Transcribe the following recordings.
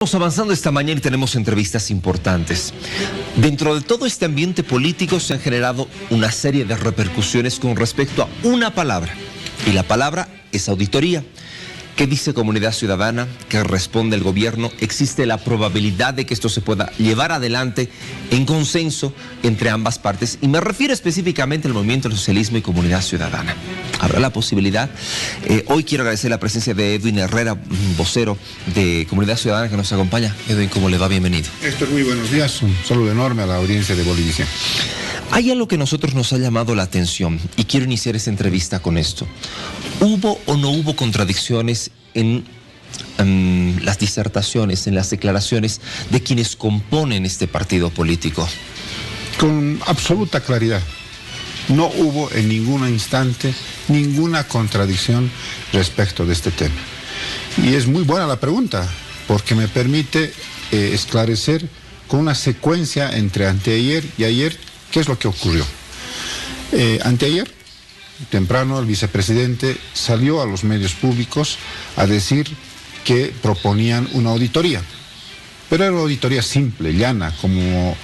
Estamos avanzando esta mañana y tenemos entrevistas importantes. Dentro de todo este ambiente político se han generado una serie de repercusiones con respecto a una palabra. Y la palabra es auditoría. ¿Qué dice Comunidad Ciudadana? ¿Qué responde el gobierno? ¿Existe la probabilidad de que esto se pueda llevar adelante en consenso entre ambas partes? Y me refiero específicamente al movimiento del socialismo y Comunidad Ciudadana. ¿Habrá la posibilidad? Hoy quiero agradecer la presencia de Edwin Herrera, vocero de Comunidad Ciudadana, que nos acompaña. Edwin, ¿cómo le va? Bienvenido. Héctor, muy buenos días. Un saludo enorme a la audiencia de Bolivisión. Hay algo que a nosotros nos ha llamado la atención y quiero iniciar esta entrevista con esto. ¿Hubo o no hubo contradicciones en las disertaciones, en las declaraciones de quienes componen este partido político? Con absoluta claridad. No hubo en ningún instante ninguna contradicción respecto de este tema. Y es muy buena la pregunta, porque me permite esclarecer con una secuencia entre anteayer y ayer qué es lo que ocurrió. Anteayer, temprano, el vicepresidente salió a los medios públicos a decir que proponían una auditoría. Pero era una auditoría simple, llana, como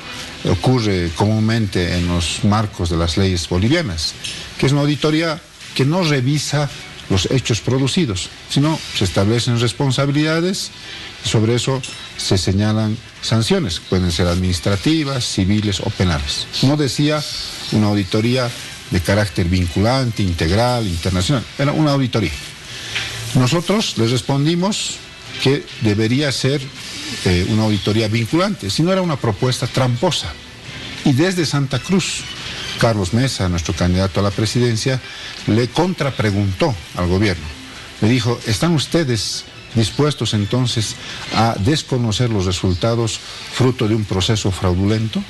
ocurre comúnmente en los marcos de las leyes bolivianas, que es una auditoría que no revisa los hechos producidos, sino se establecen responsabilidades y sobre eso se señalan sanciones, pueden ser administrativas, civiles o penales. No decía una auditoría de carácter vinculante, integral, internacional, era una auditoría. Nosotros les respondimos que debería ser una auditoría vinculante, si no era una propuesta tramposa. Y desde Santa Cruz, Carlos Mesa, nuestro candidato a la presidencia, le contrapreguntó al gobierno. Le dijo, ¿están ustedes dispuestos entonces a desconocer los resultados fruto de un proceso fraudulento?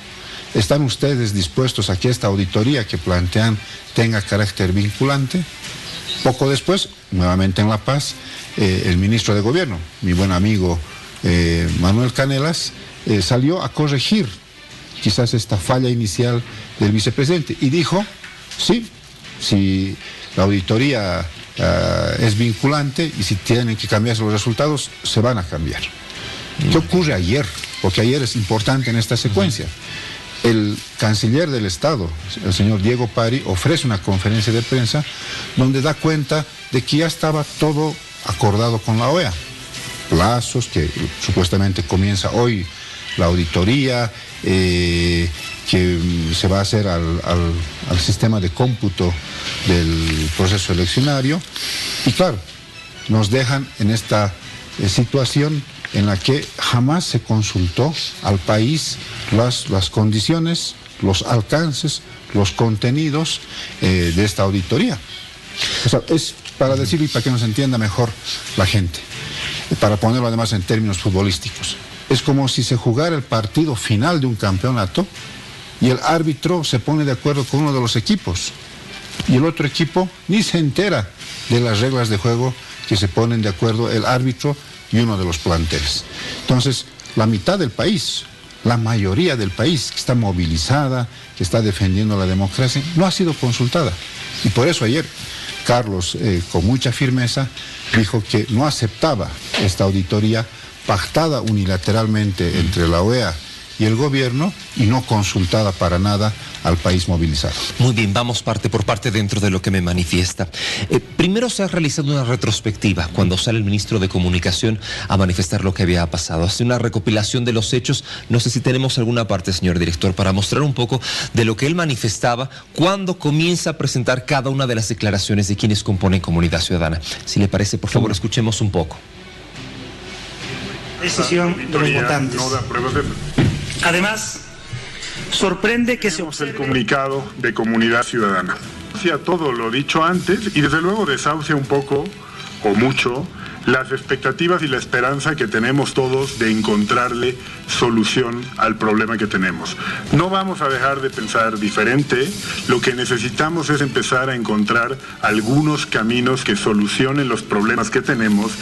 ¿Están ustedes dispuestos a que esta auditoría que plantean tenga carácter vinculante? Poco después, nuevamente en La Paz, el ministro de Gobierno, mi buen amigo Manuel Canelas, salió a corregir quizás esta falla inicial del vicepresidente y dijo, sí, si la auditoría es vinculante y si tienen que cambiarse los resultados, se van a cambiar. ¿Qué ocurre ayer? Porque ayer es importante en esta secuencia. El canciller del Estado, el señor Diego Pari, ofrece una conferencia de prensa donde da cuenta de que ya estaba todo acordado con la OEA. Plazos, que supuestamente comienza hoy la auditoría, que se va a hacer al sistema de cómputo del proceso eleccionario. Y claro, nos dejan en esta situación en la que jamás se consultó al país las condiciones, los alcances, los contenidos de esta auditoría. O sea, es para decirlo y para que nos entienda mejor la gente, para ponerlo además en términos futbolísticos. Es como si se jugara el partido final de un campeonato y el árbitro se pone de acuerdo con uno de los equipos y el otro equipo ni se entera de las reglas de juego que se ponen de acuerdo el árbitro y uno de los planteles. Entonces, la mitad del país, la mayoría del país que está movilizada, que está defendiendo la democracia, no ha sido consultada. Y por eso ayer Carlos, con mucha firmeza, dijo que no aceptaba esta auditoría pactada unilateralmente entre la OEA y el gobierno y no consultada para nada al país movilizado. Muy bien, vamos parte por parte dentro de lo que me manifiesta. Primero se ha realizado una retrospectiva cuando sale el ministro de Comunicación a manifestar lo que había pasado. Hace una recopilación de los hechos. No sé si tenemos alguna parte, señor director, para mostrar un poco de lo que él manifestaba cuando comienza a presentar cada una de las declaraciones de quienes componen Comunidad Ciudadana. Si le parece, por favor, escuchemos un poco. Decisión de los votantes. No da pruebas de... Además, sorprende que se observe el comunicado de Comunidad Ciudadana. Hacía todo lo dicho antes y desde luego desahucia un poco o mucho las expectativas y la esperanza que tenemos todos de encontrarle solución al problema que tenemos. No vamos a dejar de pensar diferente, lo que necesitamos es empezar a encontrar algunos caminos que solucionen los problemas que tenemos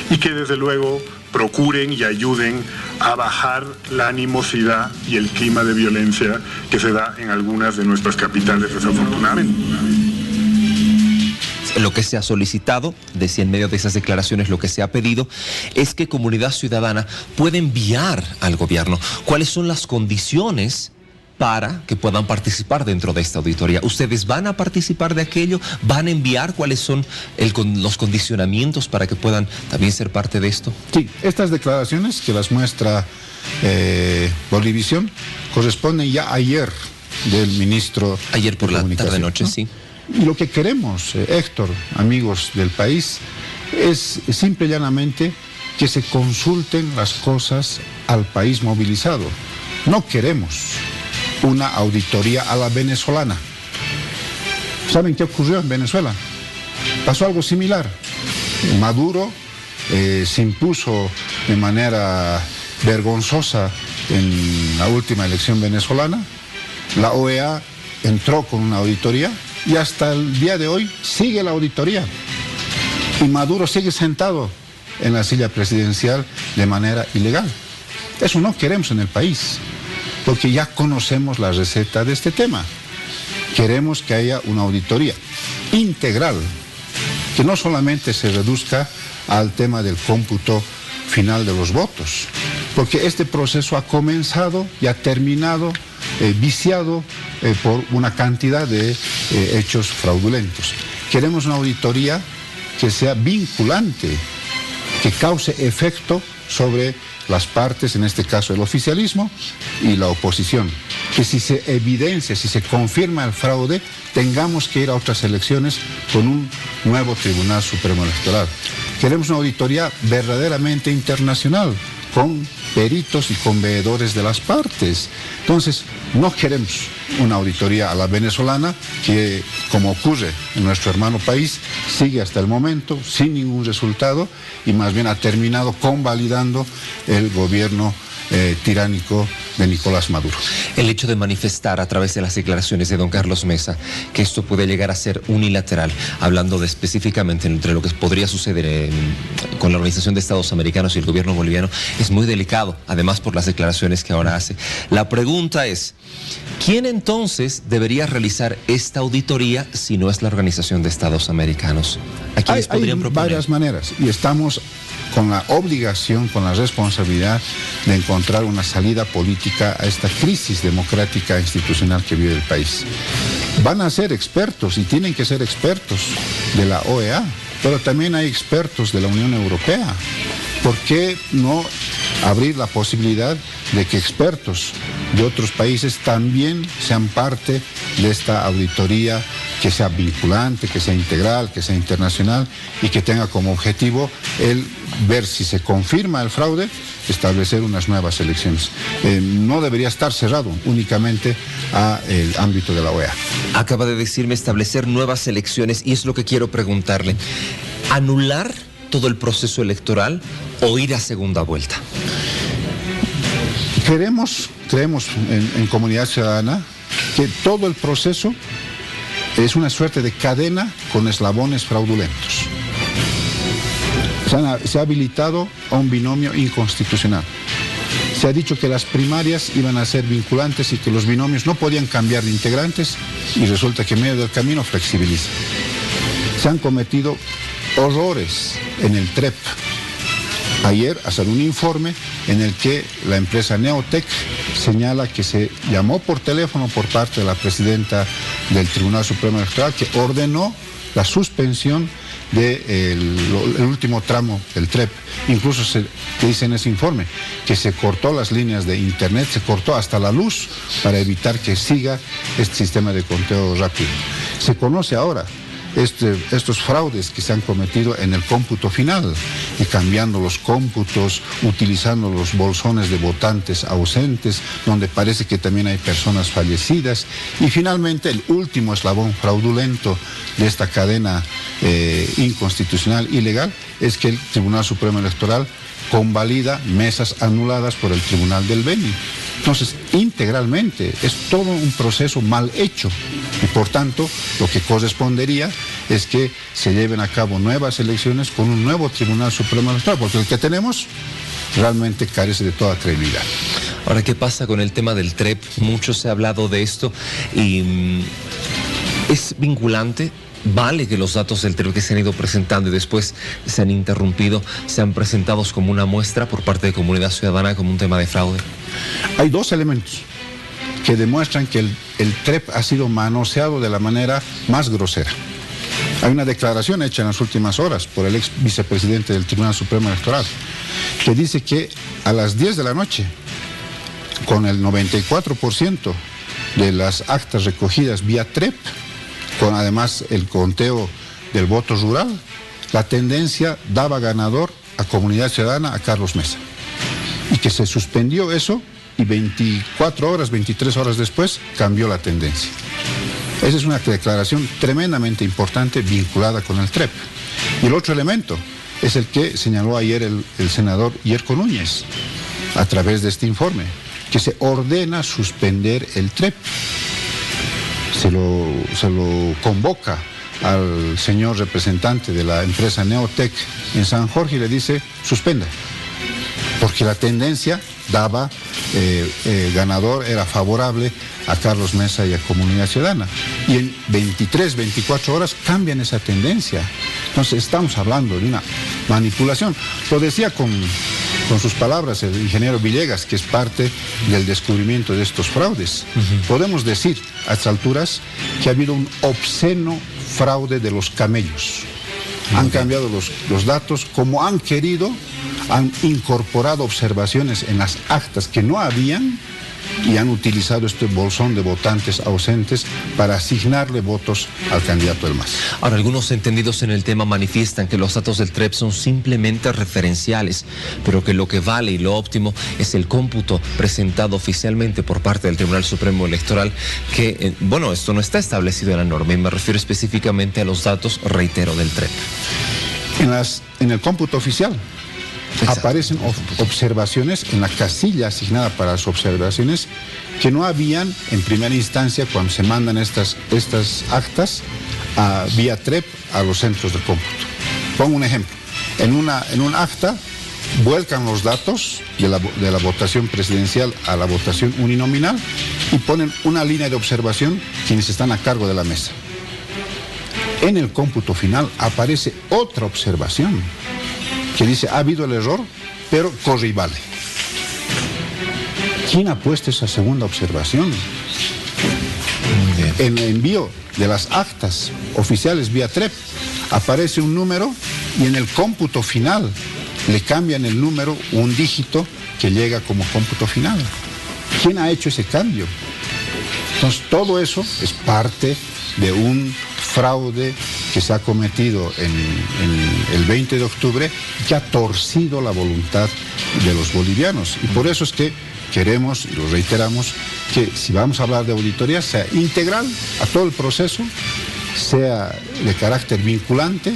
y que desde luego procuren y ayuden a bajar la animosidad y el clima de violencia que se da en algunas de nuestras capitales desafortunadamente. Lo que se ha solicitado, decía en medio de esas declaraciones, lo que se ha pedido es que Comunidad Ciudadana pueda enviar al gobierno cuáles son las condiciones para que puedan participar dentro de esta auditoría. ¿Ustedes van a participar de aquello? ¿Van a enviar cuáles son los condicionamientos para que puedan también ser parte de esto? Sí, estas declaraciones que las muestra Bolivisión corresponden ya ayer del ministro. Ayer por la tarde-noche, ¿no? Sí. Y lo que queremos, Héctor, amigos del país, es simple y llanamente que se consulten las cosas al país movilizado. No queremos una auditoría a la venezolana. ¿Saben qué ocurrió en Venezuela? Pasó algo similar. Maduro se impuso de manera vergonzosa en la última elección venezolana. La OEA entró con una auditoría y hasta el día de hoy sigue la auditoría. Y Maduro sigue sentado en la silla presidencial de manera ilegal. Eso no queremos en el país, porque ya conocemos la receta de este tema. Queremos que haya una auditoría integral, que no solamente se reduzca al tema del cómputo final de los votos, porque este proceso ha comenzado y ha terminado viciado por una cantidad de hechos fraudulentos. Queremos una auditoría que sea vinculante, que cause efecto sobre las partes, en este caso el oficialismo y la oposición. Que si se evidencia, si se confirma el fraude, tengamos que ir a otras elecciones con un nuevo Tribunal Supremo Electoral. Queremos una auditoría verdaderamente internacional, con peritos y con veedores de las partes. Entonces, no queremos una auditoría a la venezolana que, como ocurre en nuestro hermano país, sigue hasta el momento sin ningún resultado y más bien ha terminado convalidando el gobierno tiránico de Nicolás Maduro. El hecho de manifestar a través de las declaraciones de don Carlos Mesa que esto puede llegar a ser unilateral, hablando de específicamente entre lo que podría suceder con la Organización de Estados Americanos y el gobierno boliviano, es muy delicado, además por las declaraciones que ahora hace. La pregunta es, ¿quién entonces debería realizar esta auditoría si no es la Organización de Estados Americanos? ¿A quiénes podrían proponer? Hay varias maneras y estamos con la obligación, con la responsabilidad de encontrar una salida política a esta crisis democrática e institucional que vive el país. Van a ser expertos y tienen que ser expertos de la OEA, pero también hay expertos de la Unión Europea. ¿Por qué no abrir la posibilidad de que expertos de otros países también sean parte de esta auditoría, que sea vinculante, que sea integral, que sea internacional y que tenga como objetivo el ver si se confirma el fraude, establecer unas nuevas elecciones? No debería estar cerrado únicamente al ámbito de la OEA. Acaba de decirme establecer nuevas elecciones y es lo que quiero preguntarle. ¿Anular todo el proceso electoral o ir a segunda vuelta? Creemos en Comunidad Ciudadana que todo el proceso es una suerte de cadena con eslabones fraudulentos. Se ha habilitado a un binomio inconstitucional. Se ha dicho que las primarias iban a ser vinculantes y que los binomios no podían cambiar de integrantes y resulta que en medio del camino flexibilizan. Se han cometido horrores en el TREP. Ayer hacen un informe en el que la empresa Neotec señala que se llamó por teléfono por parte de la presidenta del Tribunal Supremo Electoral, que ordenó la suspensión del último tramo del TREP. Incluso se dice en ese informe que se cortó las líneas de internet, se cortó hasta la luz para evitar que siga este sistema de conteo rápido. Se conoce ahora estos fraudes que se han cometido en el cómputo final, y cambiando los cómputos, utilizando los bolsones de votantes ausentes, donde parece que también hay personas fallecidas, y finalmente el último eslabón fraudulento de esta cadena inconstitucional, ilegal, es que el Tribunal Supremo Electoral convalida mesas anuladas por el Tribunal del Beni. Entonces, integralmente, es todo un proceso mal hecho y por tanto, lo que correspondería es que se lleven a cabo nuevas elecciones con un nuevo Tribunal Supremo Electoral, porque el que tenemos realmente carece de toda credibilidad. Ahora, ¿qué pasa con el tema del TREP? Mucho se ha hablado de esto y es vinculante vale que los datos del TREP que se han ido presentando y después se han interrumpido sean presentados como una muestra por parte de Comunidad Ciudadana como un tema de fraude? Hay dos elementos que demuestran que el TREP ha sido manoseado de la manera más grosera. Hay una declaración hecha en las últimas horas por el ex vicepresidente del Tribunal Supremo Electoral que dice que a las 10 de la noche, con el 94% de las actas recogidas vía TREP, con además el conteo del voto rural, la tendencia daba ganador a Comunidad Ciudadana, a Carlos Mesa. Y que se suspendió eso y 24 horas, 23 horas después cambió la tendencia. Esa es una declaración tremendamente importante vinculada con el TREP. Y el otro elemento es el que señaló ayer el senador Yerko Núñez a través de este informe, que se ordena suspender el TREP. Se lo convoca al señor representante de la empresa Neotec en San Jorge y le dice, suspenda, porque la tendencia daba ganador, era favorable a Carlos Mesa y a Comunidad Ciudadana. Y en 23, 24 horas cambian esa tendencia. Entonces estamos hablando de una manipulación. Lo decía con sus palabras el ingeniero Villegas, que es parte del descubrimiento de estos fraudes. Podemos decir a estas alturas que ha habido un obsceno fraude de los camellos. Han cambiado los datos como han querido, han incorporado observaciones en las actas que no habían y han utilizado este bolsón de votantes ausentes para asignarle votos al candidato del MAS. Ahora, algunos entendidos en el tema manifiestan que los datos del TREP son simplemente referenciales, pero que lo que vale y lo óptimo es el cómputo presentado oficialmente por parte del Tribunal Supremo Electoral, que, bueno, esto no está establecido en la norma y me refiero específicamente a los datos, reitero, del TREP. En el cómputo oficial. Exacto. Aparecen observaciones en la casilla asignada para las observaciones que no habían en primera instancia cuando se mandan estas actas vía TREP a los centros de cómputo. Pongo un ejemplo. En un acta vuelcan los datos de la votación presidencial a la votación uninominal y ponen una línea de observación quienes están a cargo de la mesa. En el cómputo final aparece otra observación que dice, ha habido el error, pero corre y vale. ¿Quién ha puesto esa segunda observación? En el envío de las actas oficiales vía TREP aparece un número y en el cómputo final le cambian el número, un dígito que llega como cómputo final. ¿Quién ha hecho ese cambio? Entonces todo eso es parte de un fraude que se ha cometido en el 20 de octubre y que ha torcido la voluntad de los bolivianos. Y por eso es que queremos, y lo reiteramos, que si vamos a hablar de auditoría sea integral a todo el proceso, sea de carácter vinculante,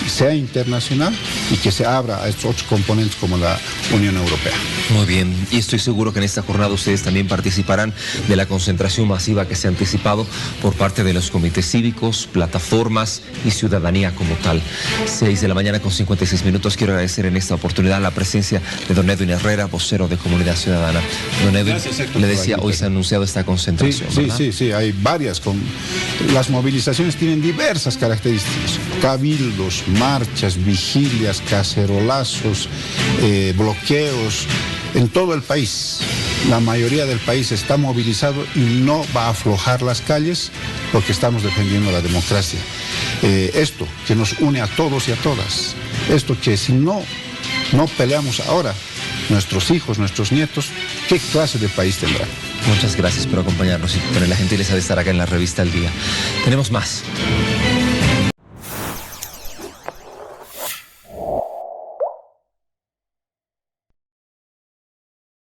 sea internacional y que se abra a estos otros componentes como la Unión Europea. Muy bien, y estoy seguro que en esta jornada ustedes también participarán de la concentración masiva que se ha anticipado por parte de los comités cívicos, plataformas y ciudadanía como tal. 6 de la mañana con 56 minutos. Quiero agradecer en esta oportunidad la presencia de don Edwin Herrera, vocero de Comunidad Ciudadana. Don Edwin, le decía, hoy se ha anunciado esta concentración, ¿verdad? Sí, hay varias. Las movilizaciones tienen diversas características. Cabildos, marchas, vigilias, cacerolazos, bloqueos en todo el país. La mayoría del país está movilizado y no va a aflojar las calles porque estamos defendiendo la democracia. Esto que nos une a todos y a todas, esto que si no peleamos ahora, nuestros hijos, nuestros nietos, ¿qué clase de país tendrán? Muchas gracias por acompañarnos y tener la gentileza de estar acá en la revista El Día. Tenemos más.